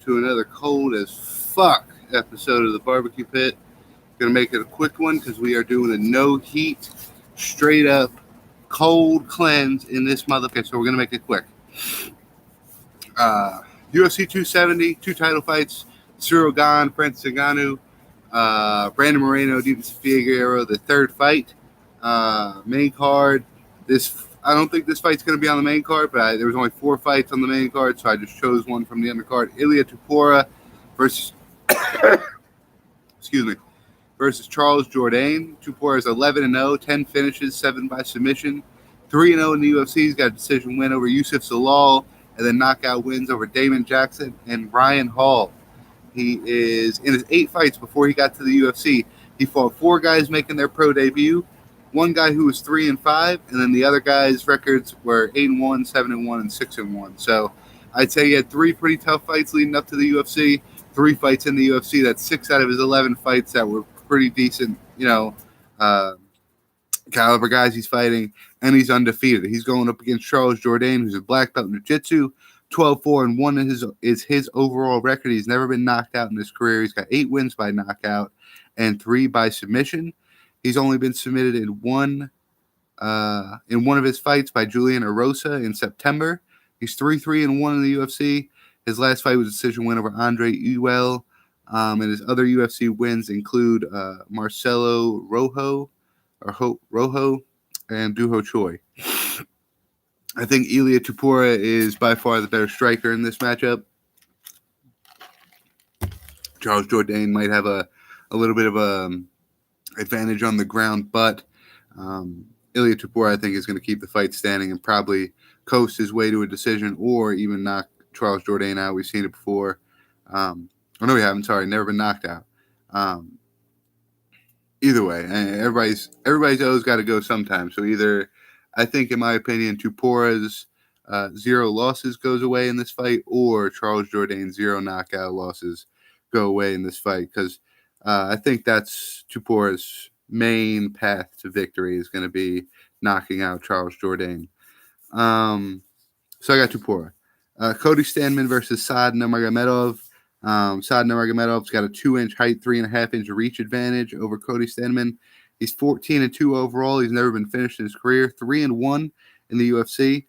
to another cold as fuck episode of the Barbecue Pit. Gonna make it a quick one because we are doing a no heat, straight up cold cleanse in this motherfucker. So we're gonna make it quick. Uh, UFC 270, two title fights. Cyril Gane, Francis Ngannou, Brandon Moreno, Stevenson Fiegero, the third fight. Main card. I don't think this fight's going to be on the main card, but there was only 4 fights on the main card, so I just chose one from the undercard. Ilia Topuria versus versus Charles Jourdain. Topuria is 11-0, 10 finishes, 7 by submission. 3-0 in the UFC. He's got a decision win over Yusuf Zalal, and then knockout wins over Damon Jackson and Ryan Hall. He is in his 8 fights before he got to the UFC. He fought 4 guys making their pro debut, 1 guy who was 3-5, and then the other guys' records were 8-1, 7-1, and 6-1. So I'd say he had 3 pretty tough fights leading up to the UFC, 3 fights in the UFC. That's 6 out of his 11 fights that were pretty decent, caliber guys he's fighting, and he's undefeated. He's going up against Charles Jourdain, who's a black belt in jiu-jitsu. 12-4-1 is his overall record. He's never been knocked out in his career. He's got 8 wins by knockout and 3 by submission. He's only been submitted in one of his fights by Julian Erosa in September. He's 3-3-1 in the UFC. His last fight was a decision win over Andre Ewell. And his other UFC wins include Marcelo Rojo and Duho Choi. I think Ilia Topuria is by far the better striker in this matchup. Charles Jourdain might have a little bit of a advantage on the ground, but Ilia Topuria, I think, is going to keep the fight standing and probably coast his way to a decision or even knock Charles Jourdain out. We've seen it before. No, we haven't. Sorry, never been knocked out. Either way, everybody's always got to go sometime. So either, I think, in my opinion, Tupuria's 0 losses goes away in this fight, or Charles Jourdain's 0 knockout losses go away in this fight, because I think that's Tupuria's main path to victory is going to be knocking out Charles Jourdain. So I got Topuria. Cody Standman versus Saad Nurmagomedov. Saad Nurmagomedov's got a 2-inch height, 3.5-inch reach advantage over Cody Standman. He's 14-2 overall. He's never been finished in his career. 3-1 in the UFC.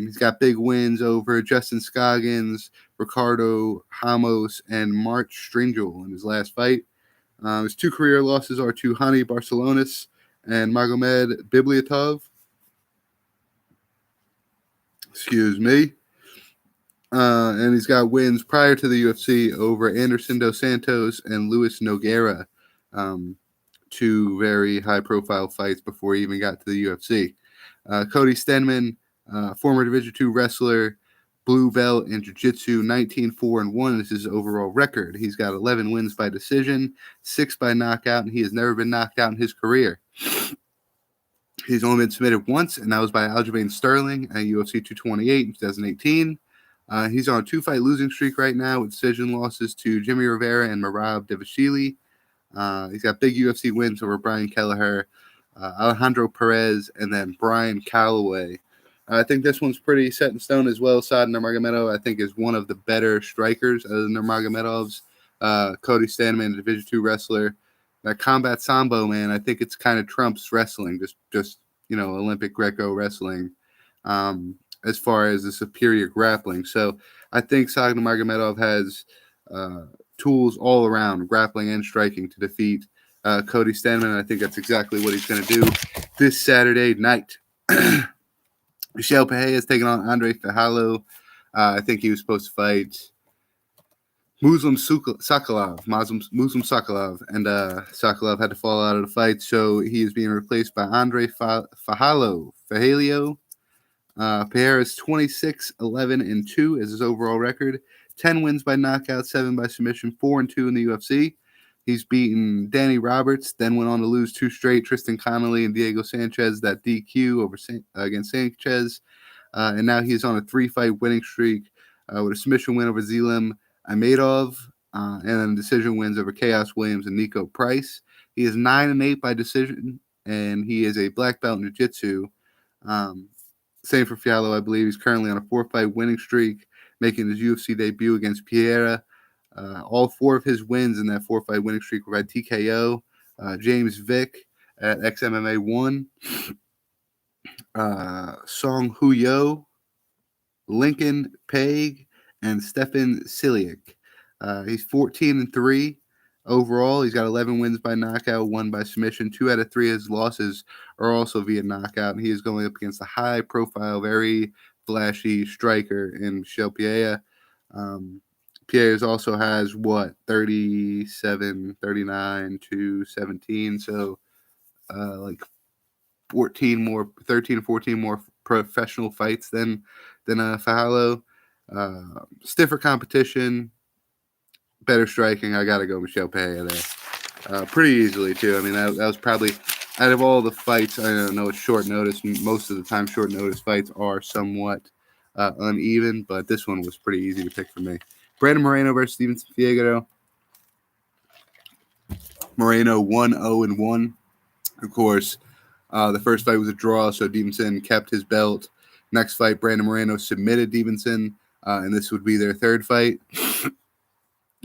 He's got big wins over Justin Scoggins, Ricardo Ramos, and March Stringel in his last fight. His 2 career losses are to Hani Barcelonas and Magomed Bibliatov. Excuse me. And he's got wins prior to the UFC over Anderson Dos Santos and Luis Nogueira. 2 very high-profile fights before he even got to the UFC. Cody Standman, former Division II wrestler, blue belt in jiu-jitsu, 19-4-1 is his overall record. He's got 11 wins by decision, 6 by knockout, and he has never been knocked out in his career. He's only been submitted once, and that was by Aljamain Sterling at UFC 228 in 2018. He's on a 2-fight losing streak right now with decision losses to Jimmy Rivera and Merab Devashili. He's got big UFC wins over Brian Kelleher, Alejandro Perez, and then Brian Calloway. I think this one's pretty set in stone as well. Saad Nurmagomedov, I think, is one of the better strikers of the Nurmagomedovs. Cody Standman, a Division II wrestler. That combat sambo, man, I think it's kind of trumps wrestling, just Olympic Greco wrestling, as far as the superior grappling. So I think Saad Nurmagomedov has tools all around, grappling and striking, to defeat Cody Standman. I think that's exactly what he's going to do this Saturday night. Michel Pereira is taking on Andre Fajalo. I think he was supposed to fight Muslim Sokolov, and Sokolov had to fall out of the fight, so he is being replaced by Andre Fajalo. Pereira is 26-11-2 is his overall record. 10 wins by knockout, 7 by submission, 4-2 in the UFC. He's beaten Danny Roberts, then went on to lose 2 straight, Tristan Connolly and Diego Sanchez, that DQ against Sanchez. And now he's on a 3-fight winning streak with a submission win over Zelim Amadov, and then decision wins over Chaos Williams and Nico Price. He is 9-8 by decision, and he is a black belt in jiu-jitsu. Same for Fialo, I believe. He's currently on a 4-fight winning streak. making his UFC debut against Fiegero. All 4 of his wins in that 4-fight winning streak were by TKO. James Vick at XMMA 1. Song Huyo, Lincoln Peg, and Stefan Silic. He's 14-3 overall. He's got 11 wins by knockout, 1 by submission. 2 out of 3 of his losses are also via knockout. And he is going up against a high-profile, very flashy striker in Michel Pereira. Pierre's also has 37, 39 to 17. So like 13 or 14 more professional fights than Fajardo. Stiffer competition, better striking. I got to go Michel Pereira there. Pretty easily, too. I mean, that was probably, out of all the fights, I know it's short notice. Most of the time, short notice fights are somewhat uneven, but this one was pretty easy to pick for me. Brandon Moreno versus Stevenson Fiegero. Moreno 1-0-1. Of course, the first fight was a draw, so Stevenson kept his belt. Next fight, Brandon Moreno submitted Stevenson, and this would be their third fight.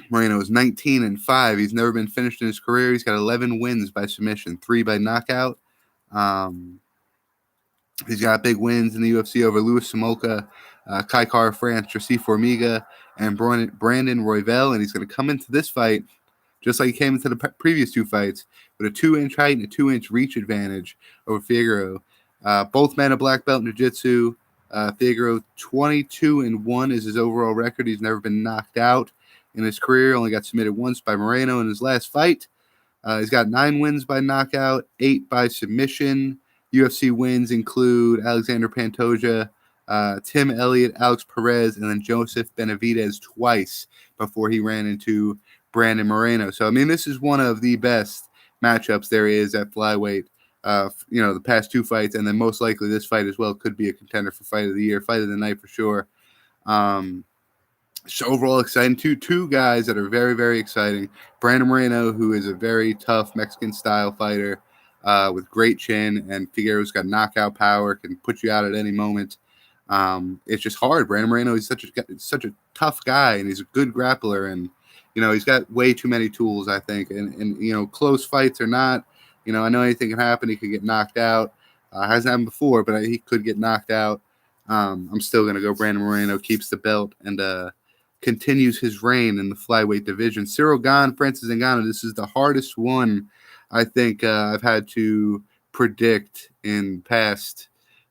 Moreno is 19-5. He's never been finished in his career. He's got 11 wins by submission, 3 by knockout. He's got big wins in the UFC over Louis Samolka, Kai Kara France, Jesse Formiga, and Brandon Royval, and he's going to come into this fight just like he came into the previous 2 fights, with a 2-inch height and a 2-inch reach advantage over Fiegero. Both men a black belt in jiu-jitsu. Fiegero 22-1 is his overall record. He's never been knocked out in his career. Only got submitted once by Moreno in his last fight. He's got 9 wins by knockout, 8 by submission. UFC wins include Alexander Pantoja, Tim Elliott, Alex Perez, and then Joseph Benavidez twice before he ran into Brandon Moreno. So, I mean, this is one of the best matchups there is at flyweight. The past 2 fights, and then most likely this fight as well could be a contender for fight of the year, fight of the night for sure. So overall exciting. Two guys that are very, very exciting. Brandon Moreno, who is a very tough Mexican-style fighter with great chin, and Figero's got knockout power, can put you out at any moment. It's just hard. Brandon Moreno is such a tough guy, and he's a good grappler, and he's got way too many tools, I think. And close fights or not, I know anything can happen. He could get knocked out. Hasn't happened before, but he could get knocked out. I'm still going to go Brandon Moreno, keeps the belt, and continues his reign in the flyweight division. Ciryl Gane, Francis Ngannou. This is the hardest one I think I've had to predict in past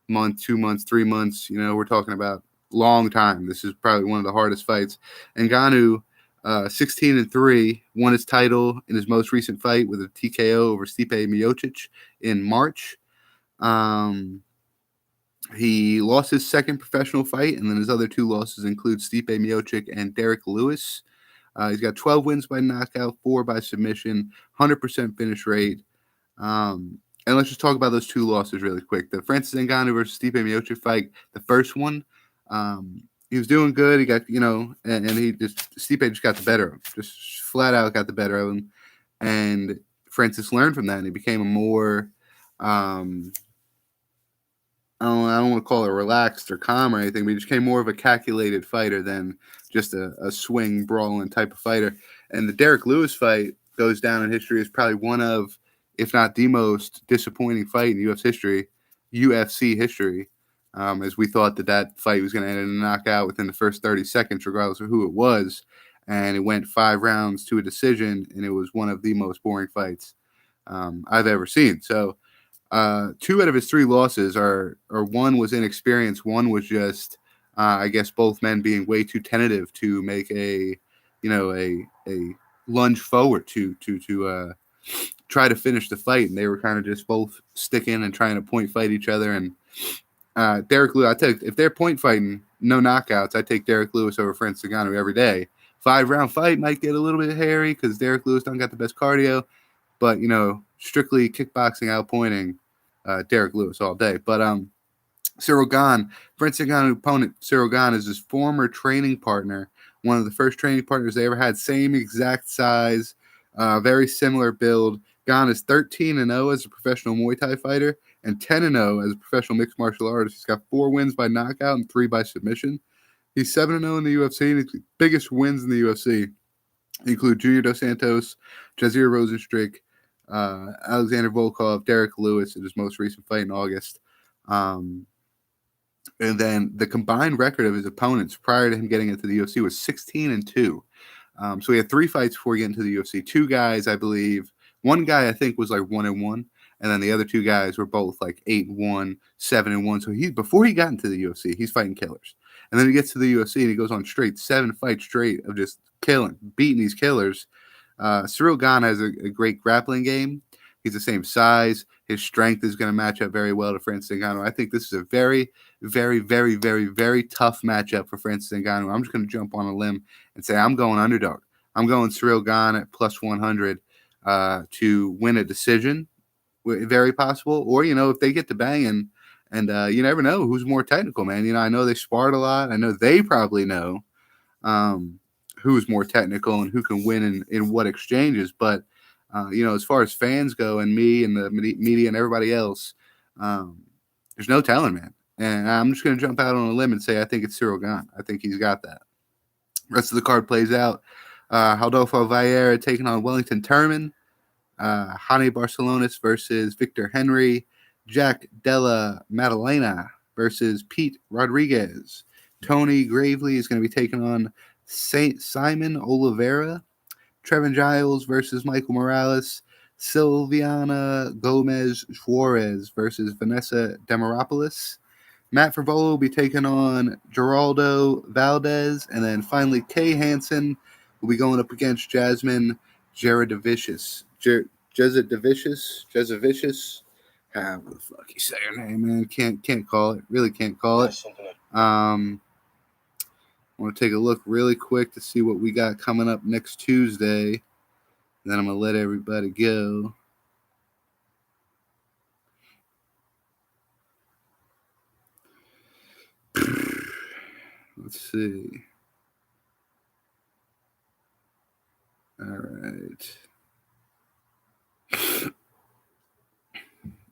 month, 2 months, 3 months. We're talking about long time. This is probably one of the hardest fights. Ngannou, 16-3, won his title in his most recent fight with a TKO over Stipe Miocic in March. He lost his second professional fight, and then his other 2 losses include Stipe Miocic and Derek Lewis. He's got 12 wins by knockout, 4 by submission, 100% finish rate. And let's just talk about those 2 losses really quick. The Francis Ngannou versus Stipe Miocic fight, the first one, he was doing good. He got, and Stipe just got the better of him, just flat out got the better of him. And Francis learned from that, and he became a more, I don't want to call it relaxed or calm or anything, but he just became more of a calculated fighter than just a swing, brawling type of fighter. And the Derek Lewis fight goes down in history as probably one of, if not the most disappointing fight in UFC history, as we thought that fight was going to end in a knockout within the first 30 seconds, regardless of who it was. And it went 5 rounds to a decision, and it was one of the most boring fights I've ever seen. So 2 out of his 3 losses are one was inexperience, one was just I guess both men being way too tentative to make a lunge forward to try to finish the fight, and they were kind of just both sticking and trying to point fight each other. And Derek Lewis, if they're point fighting, no knockouts, I take Derek Lewis over Francis Ngannou every day. 5-round fight might get a little bit hairy because Derek Lewis don't got the best cardio, but strictly kickboxing outpointing Derek Lewis all day. But Ciryl Gane, Francis Ngannou opponent Ciryl Gane is his former training partner, one of the first training partners they ever had, same exact size, very similar build. Gane is 13-0 as a professional Muay Thai fighter and 10-0 as a professional mixed martial artist. He's got 4 wins by knockout and 3 by submission. He's 7-0 in the UFC, and his biggest wins in the UFC include Junior Dos Santos, Jazeer Rosenstrick, Alexander Volkov, Derek Lewis in his most recent fight in August. And then the combined record of his opponents prior to him getting into the UFC was 16-2. So he had 3 fights before getting to the UFC. 2 guys, I believe. One guy, I think, was like 1-1. And then the other 2 guys were both like 8-1, 7-1. So before he got into the UFC, he's fighting killers. And then he gets to the UFC and he goes on 7 fights straight of just beating these killers. Cyril Gane has a great grappling game. He's the same size. His strength is going to match up very well to Francis Ngannou. I think this is a very, very, very, very, very tough matchup for Francis Ngannou. I'm just going to jump on a limb and say I'm going underdog. I'm going Cyril Gane at plus 100 to win a decision. Very possible. Or, if they get to banging, and you never know who's more technical, man. I know they sparred a lot. I know they probably know who's more technical and who can win in what exchanges. But, as far as fans go and me and the media and everybody else, there's no telling, man. And I'm just going to jump out on a limb and say I think it's Cyril Gane. I think he's got that. Rest of the card plays out. Rodolfo Vieira taking on Wellington Turman. Hane Barcelonis versus Victor Henry. Jack Della Maddalena versus Pete Rodriguez. Tony Gravely is going to be taking on Simon Oliveira. Trevin Giles versus Michael Morales. Silviana Gomez Suarez versus Vanessa Demaropoulos. Matt Fervolo will be taking on Geraldo Valdez. And then finally, Kay Hansen will be going up against Jasmine Jeredavicius. Jezavicius. How the fuck you say her name, man? Can't call it. Really can't call it. I want to take a look really quick to see what we got coming up next Tuesday. Then I'm going to let everybody go. Let's see. All right.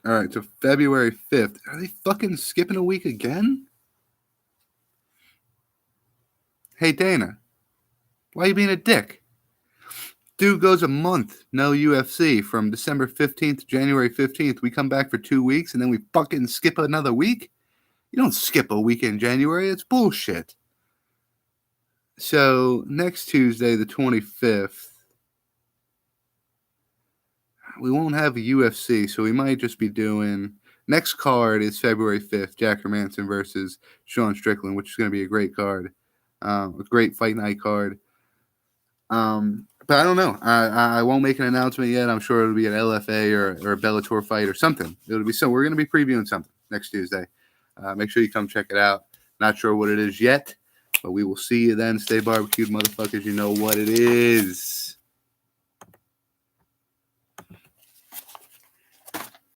All right, so February 5th. Are they fucking skipping a week again? Hey, Dana. Why are you being a dick? Dude goes a month, no UFC, from December 15th to January 15th. We come back for 2 weeks, and then we fucking skip another week? You don't skip a week in January. It's bullshit. So, next Tuesday, the 25th, we won't have a UFC, so we might just be doing... Next card is February 5th, Jack Hermanson versus Sean Strickland, which is going to be a great card. A great fight night card. But I don't know. I won't make an announcement yet. I'm sure it'll be an LFA or a Bellator fight or something. It'll be so. We're going to be previewing something next Tuesday. Make sure you come check it out. Not sure what it is yet, but we will see you then. Stay barbecued, motherfuckers. You know what it is.